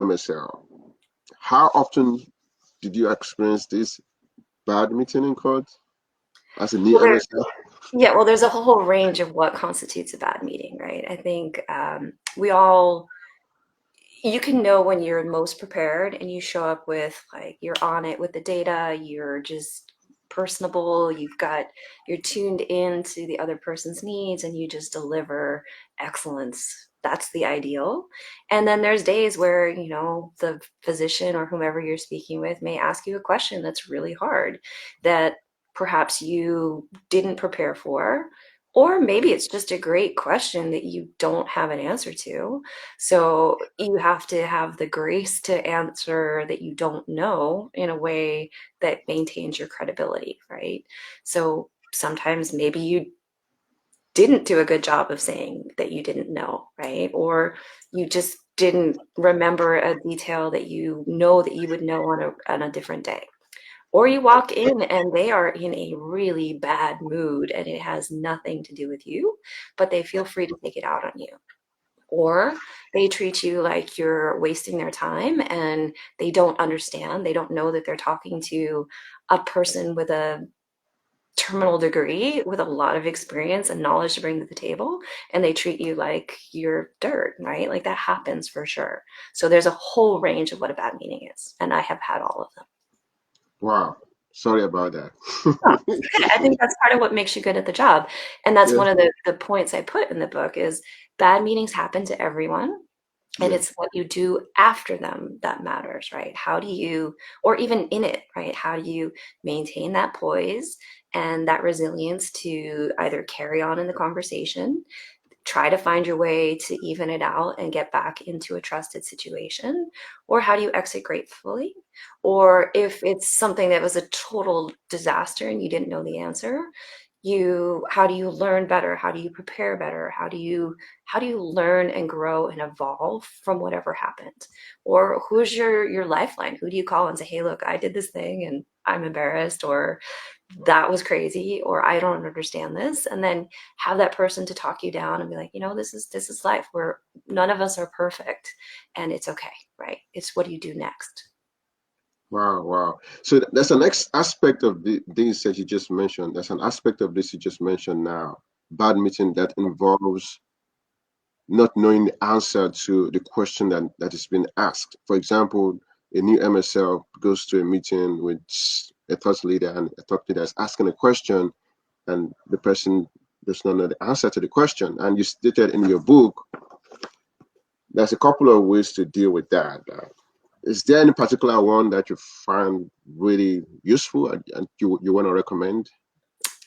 MSL. How often did you experience this bad meeting in court as a new Well, there, MSL? yeah, well, there's a whole range of what constitutes a bad meeting, right? I think we all, you can know when you're most prepared and you show up with like you're on it with the data, you're just personable, you're tuned in to the other person's needs and you just deliver excellence. That's the ideal. And then there's days where, the physician or whomever you're speaking with may ask you a question that's really hard that perhaps you didn't prepare for. Or maybe it's just a great question that you don't have an answer to. So you have to have the grace to answer that you don't know in a way that maintains your credibility, right? So sometimes maybe you didn't do a good job of saying that you didn't know, right? Or you just didn't remember a detail that you know that you would know on a different day. Or you walk in and they are in a really bad mood and it has nothing to do with you, but they feel free to take it out on you. Or they treat you like you're wasting their time and they don't understand. They don't know that they're talking to a person with a terminal degree with a lot of experience and knowledge to bring to the table, and they treat you like you're dirt, right? Like that happens for sure. So there's a whole range of what a bad meeting is, and I have had all of them. Wow. Sorry about that. Oh, it's good. I think that's part of what makes you good at the job. And that's Yeah, one of the points I put in the book is bad meetings happen to everyone. And yeah. it's what you do after them that matters, right? How do you, or even in it, right? How do you maintain that poise and that resilience to either carry on in the conversation, try to find your way to even it out and get back into a trusted situation? Or how do you exit gracefully? Or if it's something that was a total disaster and you didn't know the answer, how do you learn better? How do you prepare better? How do you learn and grow and evolve from whatever happened? Or who's your lifeline? Who do you call and say, hey, look, I did this thing and I'm embarrassed, or that was crazy, or I don't understand this, and then have that person to talk you down and be like, this is life. Where none of us are perfect, and it's okay, right? It's what do you do next? Wow, wow. So there's an next aspect of these that you just mentioned. There's an aspect of this you just mentioned now, bad meeting that involves not knowing the answer to the question that is being asked. For example, a new MSL goes to a meeting with a thought leader, and a thought leader is asking a question, and the person does not know the answer to the question. And you stated in your book, there's a couple of ways to deal with that. Is there any particular one that you find really useful and you want to recommend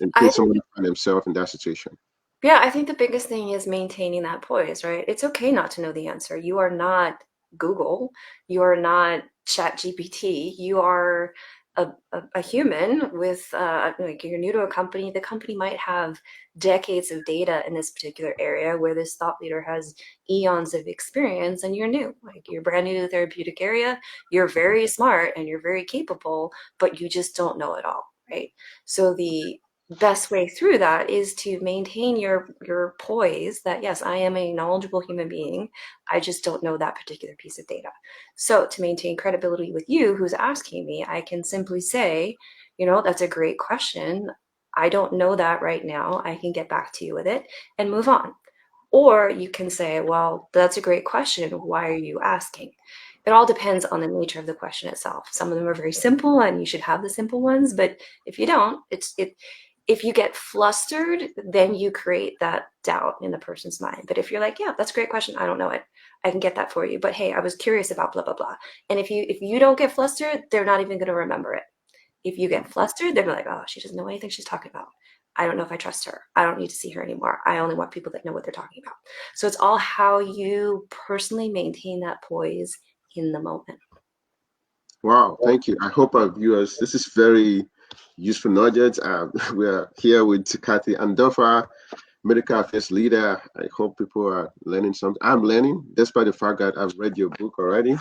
in I case think somebody find themselves in that situation? Yeah, I think the biggest thing is maintaining that poise, right? It's okay not to know the answer. You are not Google. You are not ChatGPT. You are a human with, like, you're new to a company. The company might have decades of data in this particular area where this thought leader has eons of experience and you're new. Like, you're brand new to the therapeutic area. You're very smart and you're very capable, but you just don't know it all, right? So the best way through that is to maintain your poise that yes, I am a knowledgeable human being, I just don't know that particular piece of data. So to maintain credibility with you who's asking me, I can simply say, that's a great question, I don't know that right now, I can get back to you with it and move on. Or you can say, well, that's a great question, why are you asking? It all depends on the nature of the question itself. Some of them are very simple and you should have the simple ones, but if you don't, if you get flustered, then you create that doubt in the person's mind. But if you're like, yeah, that's a great question, I don't know it, I can get that for you, but hey, I was curious about blah blah blah. And if you don't get flustered, they're not even going to remember it. If you get flustered, they'll be like, oh, she doesn't know anything she's talking about, I don't know if I trust her, I don't need to see her anymore, I only want people that know what they're talking about. So it's all how you personally maintain that poise in the moment. Wow, thank you. I hope our viewers, this is very useful knowledge. We're here with Kathy Andofa, medical affairs leader. I hope people are learning something. I'm learning, despite the fact that I've read your book already.